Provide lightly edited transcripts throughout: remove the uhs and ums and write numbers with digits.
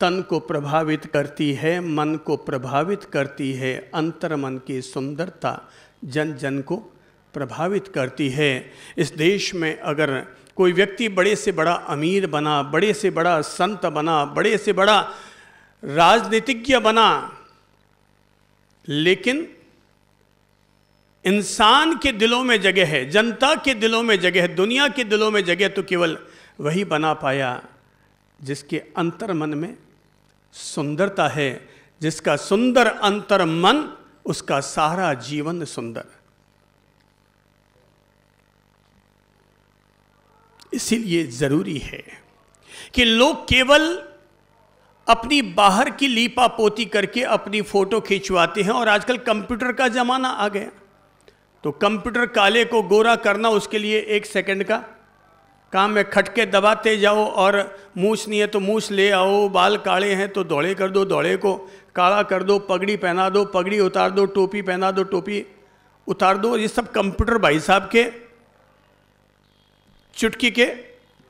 तन को प्रभावित करती है, मन को प्रभावित करती है, अंतर मन की सुंदरता जन जन को प्रभावित करती है। इस देश में अगर कोई व्यक्ति बड़े से बड़ा अमीर बना, बड़े से बड़ा संत बना, बड़े से बड़ा राजनीतिज्ञ बना, लेकिन इंसान के दिलों में जगह है, जनता के दिलों में जगह है, दुनिया के दिलों में जगह तो केवल वही बना पाया जिसके अंतर मन में सुंदरता है। जिसका सुंदर अंतर मन, उसका सारा जीवन सुंदर। इसीलिए जरूरी है कि लोग केवल अपनी बाहर की लीपा पोती करके अपनी फोटो खिंचवाते हैं। और आजकल कंप्यूटर का जमाना आ गया, तो कंप्यूटर काले को गोरा करना उसके लिए 1 सेकंड का काम है। खटके दबाते जाओ, और मूछ नहीं है तो मूछ ले आओ, बाल काले हैं तो दौड़े कर दो, दौड़े को काला कर दो, पगड़ी पहना दो, पगड़ी उतार दो, टोपी पहना दो, टोपी उतार दो। ये सब कंप्यूटर भाई साहब के चुटकी के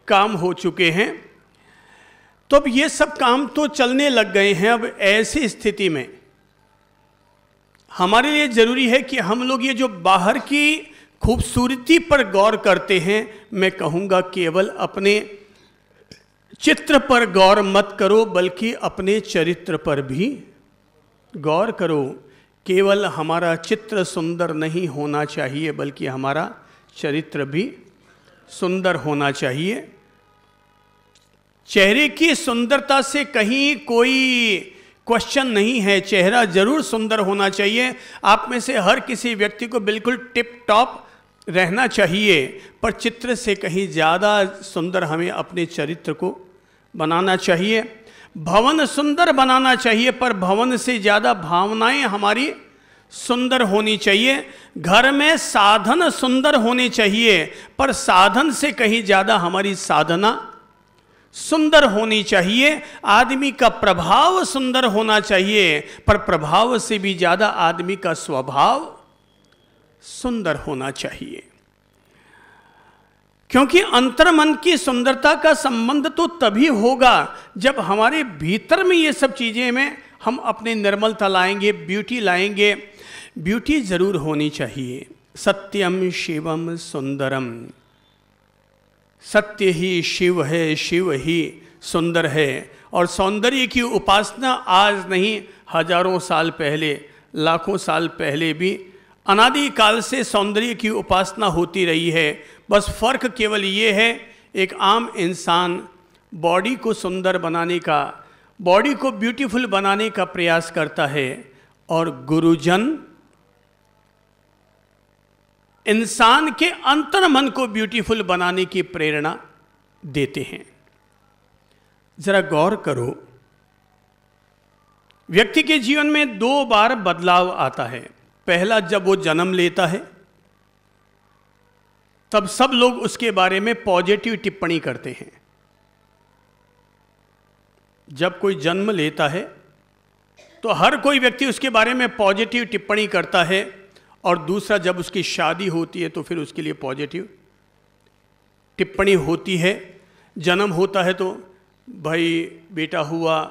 काम हो चुके हैं। तो अब ये सब काम तो चलने लग गए हैं। अब ऐसी स्थिति में हमारे लिए जरूरी है कि हम लोग ये जो बाहर की खूबसूरती पर गौर करते हैं, मैं कहूँगा केवल अपने चित्र पर गौर मत करो, बल्कि अपने चरित्र पर भी गौर करो। केवल हमारा चित्र सुंदर नहीं होना चाहिए, बल्कि हमारा चरित्र भी सुंदर होना चाहिए। चेहरे की सुंदरता से कहीं कोई क्वेश्चन नहीं है, चेहरा जरूर सुंदर होना चाहिए। आप में से हर किसी व्यक्ति को बिल्कुल टिप टॉप रहना चाहिए, पर चित्र से कहीं ज़्यादा सुंदर हमें अपने चरित्र को बनाना चाहिए। भवन सुंदर बनाना चाहिए, पर भवन से ज़्यादा भावनाएं हमारी सुंदर होनी चाहिए। घर में साधन सुंदर होने चाहिए, पर साधन से कहीं ज़्यादा हमारी साधना सुंदर होनी चाहिए। आदमी का प्रभाव सुंदर होना चाहिए, पर प्रभाव से भी ज़्यादा आदमी का स्वभाव सुंदर होना चाहिए। क्योंकि अंतर्मन की सुंदरता का संबंध तो तभी होगा जब हमारे भीतर में ये सब चीज़ें में हम अपनी निर्मलता लाएंगे, ब्यूटी लाएंगे। ब्यूटी जरूर होनी चाहिए। सत्यम शिवम सुंदरम, सत्य ही शिव है, शिव ही सुंदर है। और सौंदर्य की उपासना आज नहीं, हजारों साल पहले, लाखों साल पहले भी अनादिकाल से सौंदर्य की उपासना होती रही है। बस फर्क केवल ये है, एक आम इंसान बॉडी को सुंदर बनाने का, बॉडी को ब्यूटीफुल बनाने का प्रयास करता है, और गुरुजन इंसान के अंतर मन को ब्यूटीफुल बनाने की प्रेरणा देते हैं। जरा गौर करो, व्यक्ति के जीवन में 2 बार बदलाव आता है। पहला, जब वो जन्म लेता है, तब सब लोग उसके बारे में पॉजिटिव टिप्पणी करते हैं। जब कोई जन्म लेता है तो हर कोई व्यक्ति उसके बारे में पॉजिटिव टिप्पणी करता है। और दूसरा, जब उसकी शादी होती है तो फिर उसके लिए पॉजिटिव टिप्पणी होती है। जन्म होता है तो भाई बेटा हुआ,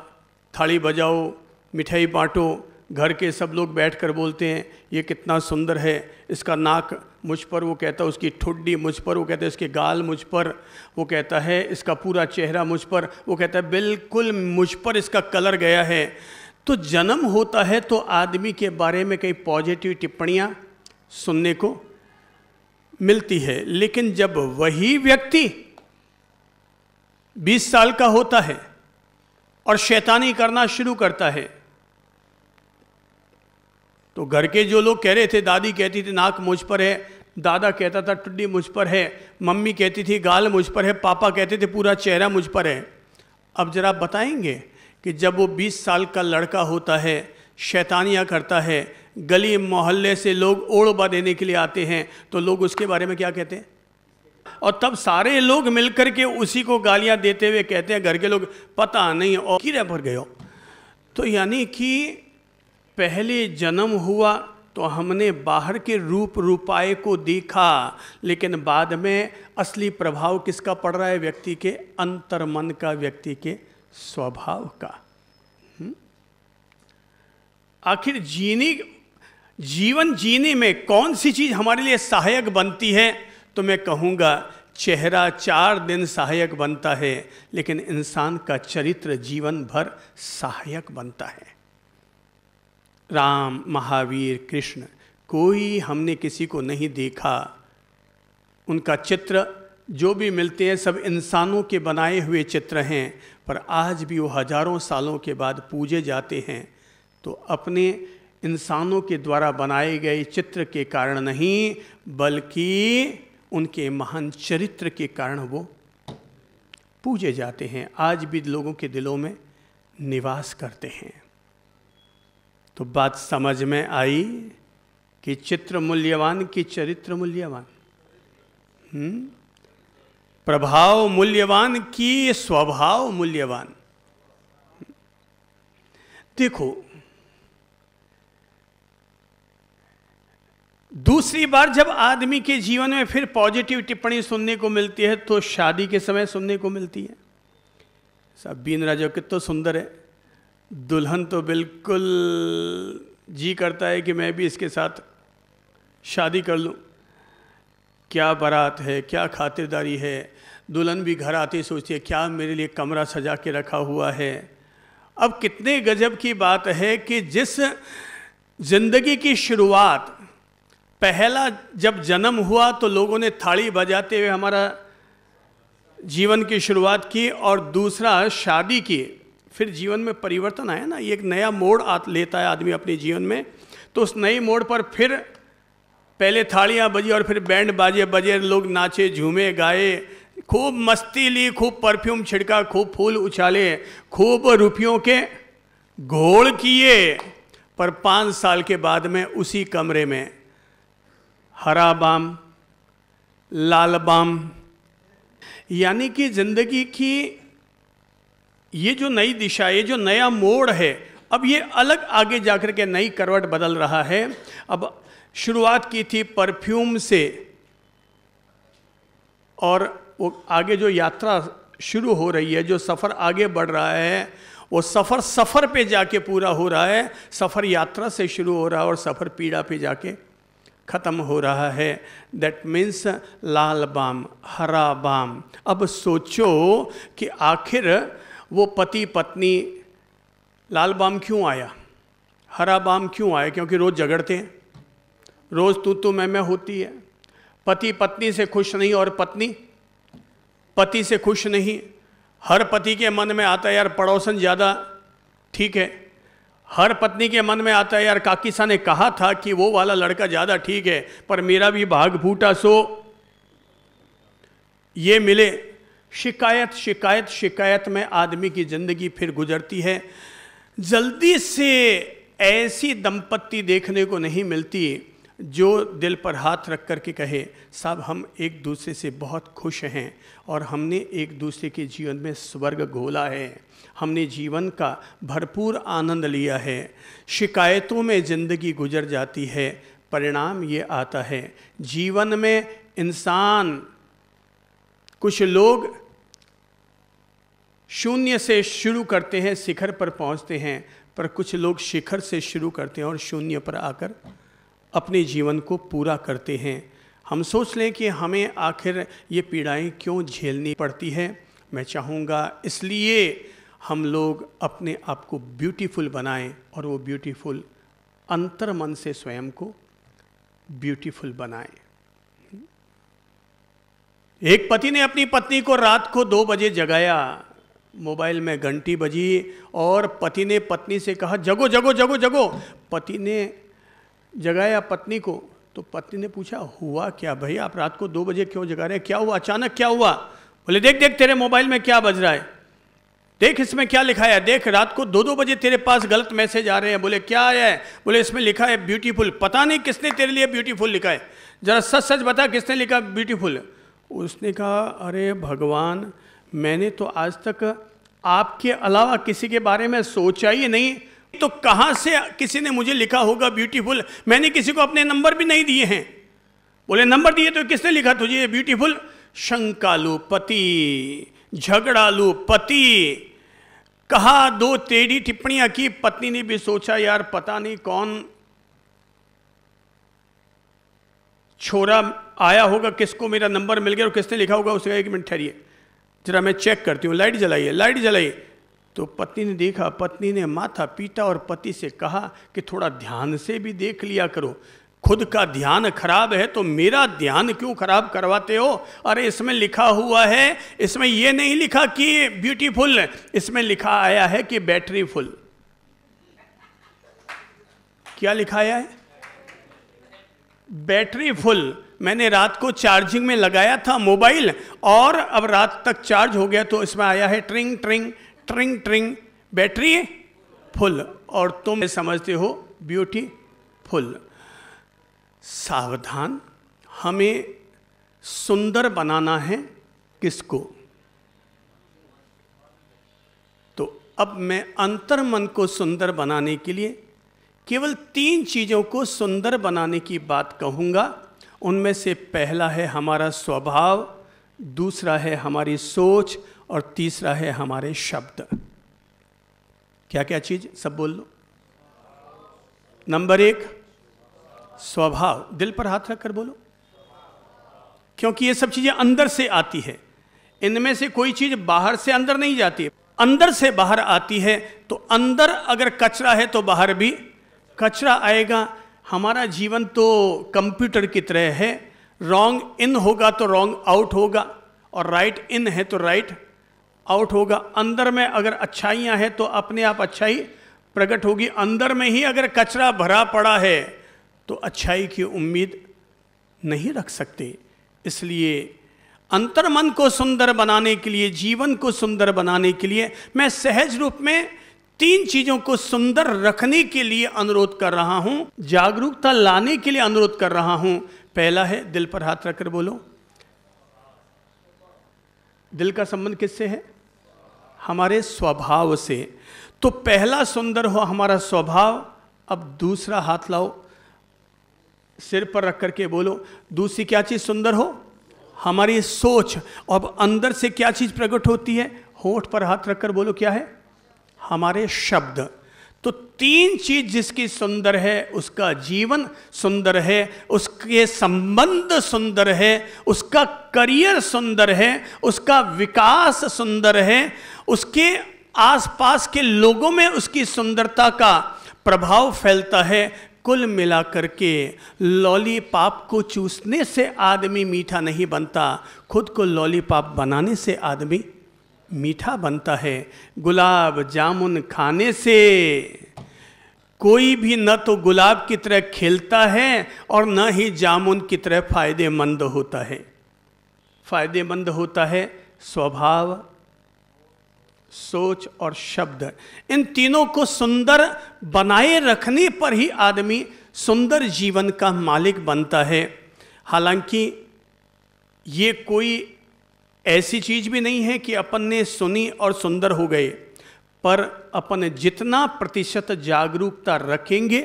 थाली बजाओ, मिठाई बांटो, घर के सब लोग बैठकर बोलते हैं ये कितना सुंदर है, इसका नाक मुझ पर, वो कहता है उसकी ठुड्डी मुझ पर, वो कहता है इसके गाल मुझ पर, वो कहता है इसका पूरा चेहरा मुझ पर, वो कहता है बिल्कुल मुझ पर इसका कलर गया है। तो जन्म होता है तो आदमी के बारे में कई पॉजिटिव टिप्पणियां सुनने को मिलती है। लेकिन जब वही व्यक्ति 20 साल का होता है और शैतानी करना शुरू करता है, तो घर के जो लोग कह रहे थे, दादी कहती थी नाक मुझ पर है, दादा कहता था टुड्डी मुझ पर है, मम्मी कहती थी गाल मुझ पर है, पापा कहते थे पूरा चेहरा मुझ पर है। अब जरा बताएंगे कि जब वो 20 साल का लड़का होता है, शैतानियाँ करता है, गली मोहल्ले से लोग ओढ़बा देने के लिए आते हैं, तो लोग उसके बारे में क्या कहते हैं? और तब सारे लोग मिलकर के उसी को गालियाँ देते हुए कहते हैं, घर के लोग पता नहीं और कीड़े पर गए हो। तो यानी कि पहले जन्म हुआ तो हमने बाहर के रूप रूपाए को देखा, लेकिन बाद में असली प्रभाव किसका पड़ रहा है? व्यक्ति के अंतर्मन का, व्यक्ति के स्वभाव का। आखिर जीवन जीने में कौन सी चीज हमारे लिए सहायक बनती है? तो मैं कहूँगा चेहरा 4 दिन सहायक बनता है, लेकिन इंसान का चरित्र जीवन भर सहायक बनता है। राम, महावीर, कृष्ण, कोई हमने किसी को नहीं देखा। उनका चित्र जो भी मिलते हैं सब इंसानों के बनाए हुए चित्र हैं, पर आज भी वो हजारों सालों के बाद पूजे जाते हैं। तो अपने इंसानों के द्वारा बनाए गए चित्र के कारण नहीं, बल्कि उनके महान चरित्र के कारण वो पूजे जाते हैं, आज भी लोगों के दिलों में निवास करते हैं। तो बात समझ में आई कि चित्र मूल्यवान कि चरित्र मूल्यवान? प्रभाव मूल्यवान कि स्वभाव मूल्यवान? देखो, दूसरी बार जब आदमी के जीवन में फिर पॉजिटिव टिप्पणी सुनने को मिलती है तो शादी के समय सुनने को मिलती है। सब बीन राजा कितना सुंदर है, दुल्हन तो बिल्कुल जी करता है कि मैं भी इसके साथ शादी कर लूं। क्या बारात है, क्या खातिरदारी है। दुल्हन भी घर आती सोचती है क्या मेरे लिए कमरा सजा के रखा हुआ है। अब कितने गजब की बात है कि जिस जिंदगी की शुरुआत, पहला जब जन्म हुआ तो लोगों ने थाली बजाते हुए हमारा जीवन की शुरुआत की, और दूसरा शादी की, फिर जीवन में परिवर्तन आया ना, ये एक नया मोड़ लेता है आदमी अपने जीवन में। तो उस नई मोड़ पर फिर पहले थालियां बजी और फिर बैंड बाजे बजे, लोग नाचे, झूमे, गाए, खूब मस्ती ली, खूब परफ्यूम छिड़का, खूब फूल उछाले, खूब रुपयों के घोल किए। पर 5 साल के बाद में उसी कमरे में हरा बाम, लाल बाम, यानी कि जिंदगी की ये जो नई दिशा, ये जो नया मोड़ है, अब ये अलग आगे जाकर के नई करवट बदल रहा है। अब शुरुआत की थी परफ्यूम से, और वो आगे जो यात्रा शुरू हो रही है, जो सफ़र आगे बढ़ रहा है, वो सफ़र पे जाके पूरा हो रहा है। सफ़र यात्रा से शुरू हो रहा है और सफ़र पीड़ा पे जाके ख़त्म हो रहा है। दैट मीन्स लाल बाम, हरा बाम। अब सोचो कि आखिर वो पति पत्नी, लाल बाम क्यों आया, हरा बाम क्यों आया? क्योंकि रोज़ झगड़ते हैं, रोज़ तू मैं होती है। पति पत्नी से खुश नहीं और पत्नी पति से खुश नहीं। हर पति के मन में आता है यार पड़ोसन ज़्यादा ठीक है, हर पत्नी के मन में आता है यार काकी सा ने कहा था कि वो वाला लड़का ज़्यादा ठीक है, पर मेरा भी भाग फूटा सो ये मिले। शिकायत शिकायत शिकायत में आदमी की ज़िंदगी फिर गुजरती है। जल्दी से ऐसी दंपत्ति देखने को नहीं मिलती जो दिल पर हाथ रख कर के कहे साहब हम एक दूसरे से बहुत खुश हैं और हमने एक दूसरे के जीवन में स्वर्ग घोला है, हमने जीवन का भरपूर आनंद लिया है। शिकायतों में ज़िंदगी गुजर जाती है। परिणाम ये आता है जीवन में इंसान, कुछ लोग शून्य से शुरू करते हैं, शिखर पर पहुंचते हैं, पर कुछ लोग शिखर से शुरू करते हैं और शून्य पर आकर अपने जीवन को पूरा करते हैं। हम सोच लें कि हमें आखिर ये पीड़ाएं क्यों झेलनी पड़ती है। मैं चाहूँगा इसलिए हम लोग अपने आप को ब्यूटीफुल बनाएं, और वो ब्यूटीफुल अंतर मन से स्वयं को ब्यूटीफुल बनाएं। एक पति ने अपनी पत्नी को रात को 2 बजे जगाया, मोबाइल में घंटी बजी और पति ने पत्नी से कहा जगो जगो जगो जगो। पति ने जगाया पत्नी को, तो पत्नी ने पूछा हुआ क्या भाई, आप रात को 2 बजे क्यों जगा रहे हैं, क्या हुआ, अचानक क्या हुआ? बोले देख देख तेरे मोबाइल में क्या बज रहा है, देख इसमें क्या लिखा है, देख रात को 2-2 बजे तेरे पास गलत मैसेज आ रहे हैं। बोले क्या आया है? बोले इसमें लिखा है ब्यूटीफुल। पता नहीं किसने तेरे लिए ब्यूटीफुल लिखा है, जरा सच सच बता किसने लिखा ब्यूटीफुल। उसने कहा अरे भगवान, मैंने तो आज तक आपके अलावा किसी के बारे में सोचा ही नहीं, तो कहाँ से किसी ने मुझे लिखा होगा ब्यूटीफुल? मैंने किसी को अपने नंबर भी नहीं दिए हैं। बोले नंबर दिए तो किसने लिखा तुझे ब्यूटीफुल? शंकालु पति, झगड़ालू पति, कहा, दो टेढ़ी टिप्पणियां की। पत्नी ने भी सोचा यार पता नहीं कौन छोरा आया होगा, किसको मेरा नंबर मिल गया और किसने लिखा होगा। उसने कहा 1 मिनट ठहरिए जरा मैं चेक करती हूँ, लाइट जलाइए। लाइट जलाई तो पत्नी ने देखा, पत्नी ने माथा पीटा और पति से कहा कि थोड़ा ध्यान से भी देख लिया करो, खुद का ध्यान खराब है तो मेरा ध्यान क्यों खराब करवाते हो। अरे इसमें लिखा हुआ है, इसमें यह नहीं लिखा कि ब्यूटीफुल, इसमें लिखा आया है कि बैटरी फुल। क्या लिखा आया है? Battery full. मैंने रात को चार्जिंग में लगाया था मोबाइल और अब रात तक चार्ज हो गया तो इसमें आया है ट्रिंग ट्रिंग ट्रिंग ट्रिंग, बैटरी फुल, और तुम समझते हो ब्यूटीफुल। सावधान, हमें सुंदर बनाना है किसको? तो अब मैं अंतर्मन को सुंदर बनाने के लिए केवल 3 चीजों को सुंदर बनाने की बात कहूंगा। उनमें से पहला है हमारा स्वभाव, दूसरा है हमारी सोच और तीसरा है हमारे शब्द। क्या क्या चीज? सब बोल लो। नंबर 1 स्वभाव। दिल पर हाथ रखकर बोलो, क्योंकि ये सब चीजें अंदर से आती है। इनमें से कोई चीज बाहर से अंदर नहीं जाती, अंदर से बाहर आती है। तो अंदर अगर कचरा है तो बाहर भी कचरा आएगा। हमारा जीवन तो कंप्यूटर की तरह है, रॉन्ग इन होगा तो रॉन्ग आउट होगा और राइट इन है तो राइट आउट होगा। अंदर में अगर अच्छाइयाँ हैं तो अपने आप अच्छाई प्रकट होगी। अंदर में ही अगर कचरा भरा पड़ा है तो अच्छाई की उम्मीद नहीं रख सकते। इसलिए अंतर्मन को सुंदर बनाने के लिए, जीवन को सुंदर बनाने के लिए मैं सहज रूप में 3 चीजों को सुंदर रखने के लिए अनुरोध कर रहा हूं, जागरूकता लाने के लिए अनुरोध कर रहा हूं। पहला है, दिल पर हाथ रखकर बोलो, दिल का संबंध किससे है? हमारे स्वभाव से। तो पहला सुंदर हो हमारा स्वभाव। अब दूसरा हाथ लाओ, सिर पर रख करके बोलो, दूसरी क्या चीज सुंदर हो? हमारी सोच। अब अंदर से क्या चीज प्रकट होती है? होंठ पर हाथ रखकर बोलो, क्या है? हमारे शब्द। तो 3 चीज जिसकी सुंदर है उसका जीवन सुंदर है, उसके संबंध सुंदर है, उसका करियर सुंदर है, उसका विकास सुंदर है, उसके आसपास के लोगों में उसकी सुंदरता का प्रभाव फैलता है। कुल मिलाकर के लॉलीपॉप को चूसने से आदमी मीठा नहीं बनता, खुद को लॉलीपॉप बनाने से आदमी मीठा बनता है। गुलाब जामुन खाने से कोई भी न तो गुलाब की तरह खिलता है और न ही जामुन की तरह फायदेमंद होता है। फायदेमंद होता है स्वभाव, सोच और शब्द। इन तीनों को सुंदर बनाए रखने पर ही आदमी सुंदर जीवन का मालिक बनता है। हालांकि ये कोई ऐसी चीज भी नहीं है कि अपन ने सुनी और सुंदर हो गए, पर अपन जितना प्रतिशत जागरूकता रखेंगे,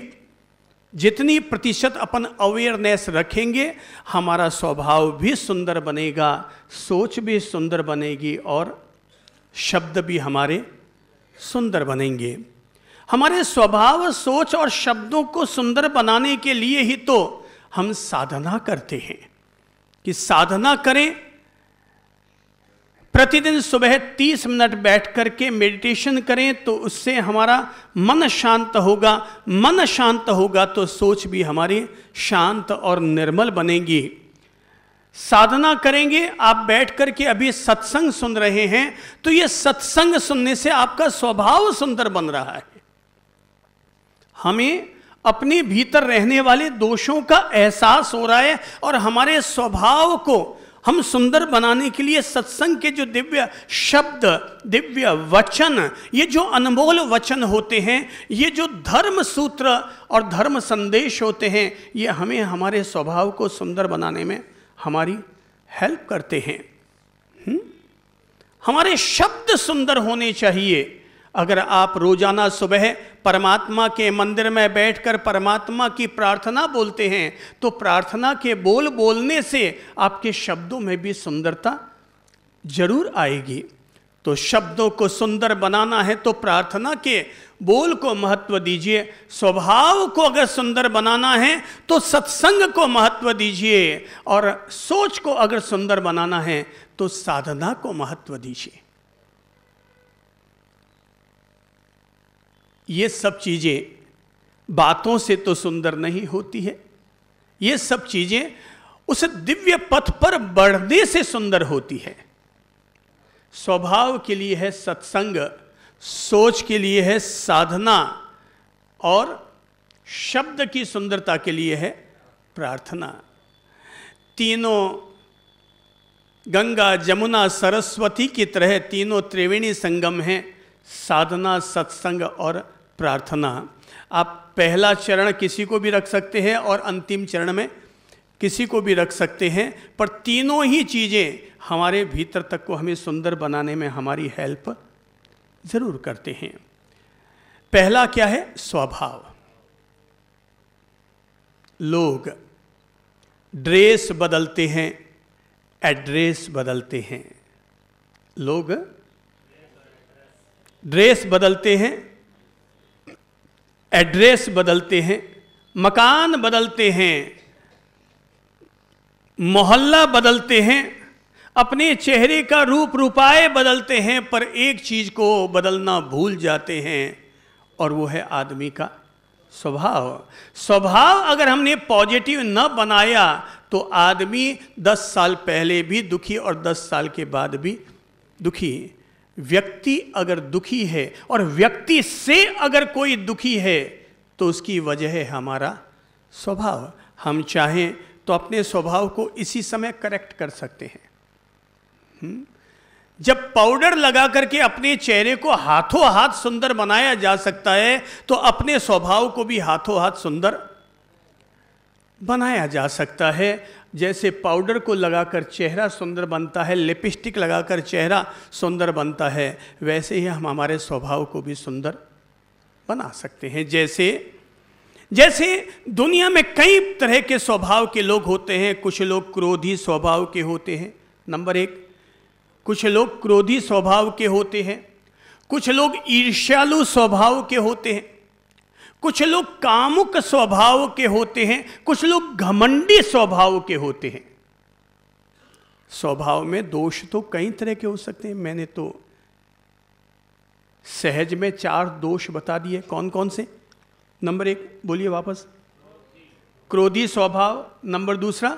जितनी प्रतिशत अपन अवेयरनेस रखेंगे, हमारा स्वभाव भी सुंदर बनेगा, सोच भी सुंदर बनेगी और शब्द भी हमारे सुंदर बनेंगे। हमारे स्वभाव, सोच और शब्दों को सुंदर बनाने के लिए ही तो हम साधना करते हैं कि साधना करें। प्रतिदिन सुबह 30 मिनट बैठ करके मेडिटेशन करें तो उससे हमारा मन शांत होगा। मन शांत होगा तो सोच भी हमारी शांत और निर्मल बनेगी। साधना करेंगे, आप बैठ करके अभी सत्संग सुन रहे हैं तो ये सत्संग सुनने से आपका स्वभाव सुंदर बन रहा है। हमें अपने भीतर रहने वाले दोषों का एहसास हो रहा है और हमारे स्वभाव को हम सुंदर बनाने के लिए सत्संग के जो दिव्य शब्द, दिव्य वचन, ये जो अनमोल वचन होते हैं, ये जो धर्म सूत्र और धर्म संदेश होते हैं, ये हमें हमारे स्वभाव को सुंदर बनाने में हमारी हेल्प करते हैं। हमारे शब्द सुंदर होने चाहिए। अगर आप रोजाना सुबह परमात्मा के मंदिर में बैठकर परमात्मा की प्रार्थना बोलते हैं तो प्रार्थना के बोल बोलने से आपके शब्दों में भी सुंदरता जरूर आएगी। तो शब्दों को सुंदर बनाना है तो प्रार्थना के बोल को महत्व दीजिए। स्वभाव को अगर सुंदर बनाना है तो सत्संग को महत्व दीजिए, और सोच को अगर सुंदर बनाना है तो साधना को महत्व दीजिए। ये सब चीजें बातों से तो सुंदर नहीं होती है, ये सब चीजें उस दिव्य पथ पर बढ़ने से सुंदर होती है। स्वभाव के लिए है सत्संग, सोच के लिए है साधना, और शब्द की सुंदरता के लिए है प्रार्थना। तीनों गंगा जमुना सरस्वती की तरह तीनों त्रिवेणी संगम हैं, साधना, सत्संग और प्रार्थना। आप पहला चरण किसी को भी रख सकते हैं और अंतिम चरण में किसी को भी रख सकते हैं, पर तीनों ही चीज़ें हमारे भीतर तक को हमें सुंदर बनाने में हमारी हेल्प ज़रूर करते हैं। पहला क्या है? स्वभाव। लोग ड्रेस बदलते हैं, एड्रेस बदलते हैं। लोग ड्रेस बदलते हैं, एड्रेस बदलते हैं, मकान बदलते हैं, मोहल्ला बदलते हैं, अपने चेहरे का रूप रूपाए बदलते हैं, पर एक चीज को बदलना भूल जाते हैं, और वो है आदमी का स्वभाव। स्वभाव अगर हमने पॉजिटिव न बनाया तो आदमी 10 साल पहले भी दुखी और 10 साल के बाद भी दुखी। व्यक्ति अगर दुखी है और व्यक्ति से अगर कोई दुखी है तो उसकी वजह है हमारा स्वभाव। हम चाहें तो अपने स्वभाव को इसी समय करेक्ट कर सकते हैं। जब पाउडर लगा करके अपने चेहरे को हाथों हाथ सुंदर बनाया जा सकता है तो अपने स्वभाव को भी हाथों हाथ सुंदर बनाया जा सकता है। जैसे पाउडर को लगाकर चेहरा सुंदर बनता है, लिपस्टिक लगाकर चेहरा सुंदर बनता है, वैसे ही हम हमारे स्वभाव को भी सुंदर बना सकते हैं। जैसे दुनिया में कई तरह के स्वभाव के लोग होते हैं। कुछ लोग क्रोधी स्वभाव के होते हैं, नंबर 1। कुछ लोग क्रोधी स्वभाव के होते हैं, कुछ लोग ईर्ष्यालु स्वभाव के होते हैं, कुछ लोग कामुक स्वभाव के होते हैं, कुछ लोग घमंडी स्वभाव के होते हैं। स्वभाव में दोष तो कई तरह के हो सकते हैं। मैंने तो सहज में 4 दोष बता दिए। कौन कौन से? नंबर 1 बोलिए वापस। क्रोधी स्वभाव। नंबर 2?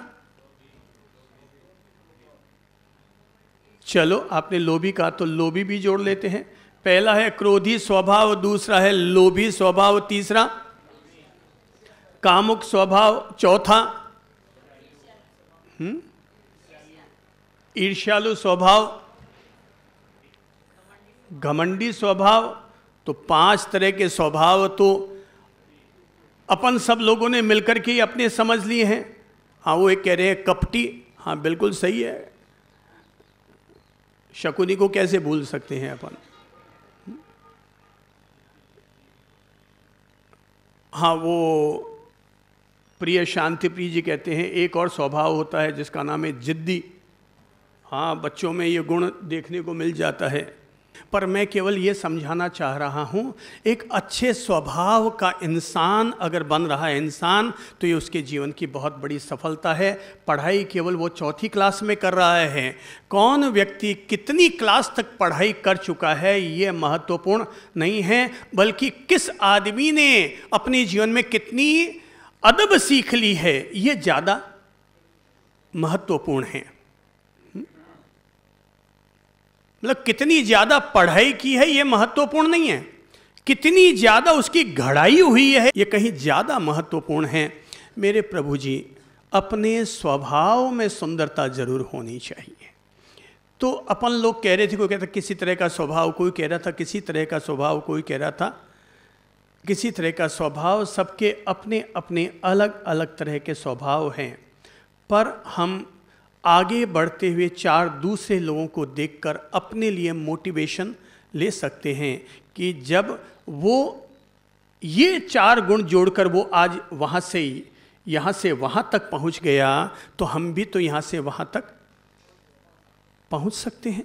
चलो आपने लोभी कहा तो लोभी भी जोड़ लेते हैं। पहला है क्रोधी स्वभाव, दूसरा है लोभी स्वभाव, तीसरा कामुक स्वभाव, चौथा ईर्ष्यालु स्वभाव, घमंडी स्वभाव। तो 5 तरह के स्वभाव तो अपन सब लोगों ने मिलकर के अपने समझ लिए हैं। हाँ, वो एक कह रहे हैं कपटी। हाँ बिल्कुल सही है, शकुनी को कैसे भूल सकते हैं अपन। हाँ, वो प्रिय शांति प्रिय जी कहते हैं एक और स्वभाव होता है जिसका नाम है जिद्दी। हाँ, बच्चों में ये गुण देखने को मिल जाता है। पर मैं केवल ये समझाना चाह रहा हूँ, एक अच्छे स्वभाव का इंसान अगर बन रहा है इंसान, तो ये उसके जीवन की बहुत बड़ी सफलता है। पढ़ाई केवल वो 4थी क्लास में कर रहा है, कौन व्यक्ति कितनी क्लास तक पढ़ाई कर चुका है ये महत्वपूर्ण नहीं है, बल्कि किस आदमी ने अपने जीवन में कितनी अदब सीख ली है ये ज़्यादा महत्वपूर्ण है। मतलब कितनी ज़्यादा पढ़ाई की है ये महत्वपूर्ण नहीं है, कितनी ज़्यादा उसकी घड़ाई हुई है ये कहीं ज़्यादा महत्वपूर्ण है। मेरे प्रभु जी, अपने स्वभाव में सुंदरता जरूर होनी चाहिए। तो अपन लोग कह रहे थे, कोई कहता किसी तरह का स्वभाव, कोई कह रहा था किसी तरह का स्वभाव, कोई कह रहा था किसी तरह का स्वभाव। सबके अपने अपने अलग अलग तरह के स्वभाव हैं, पर हम आगे बढ़ते हुए 4 दूसरे लोगों को देखकर अपने लिए मोटिवेशन ले सकते हैं कि जब वो ये 4 गुण जोड़कर वो आज वहाँ से यहाँ से वहाँ तक पहुँच गया, तो हम भी तो यहाँ से वहाँ तक पहुँच सकते हैं।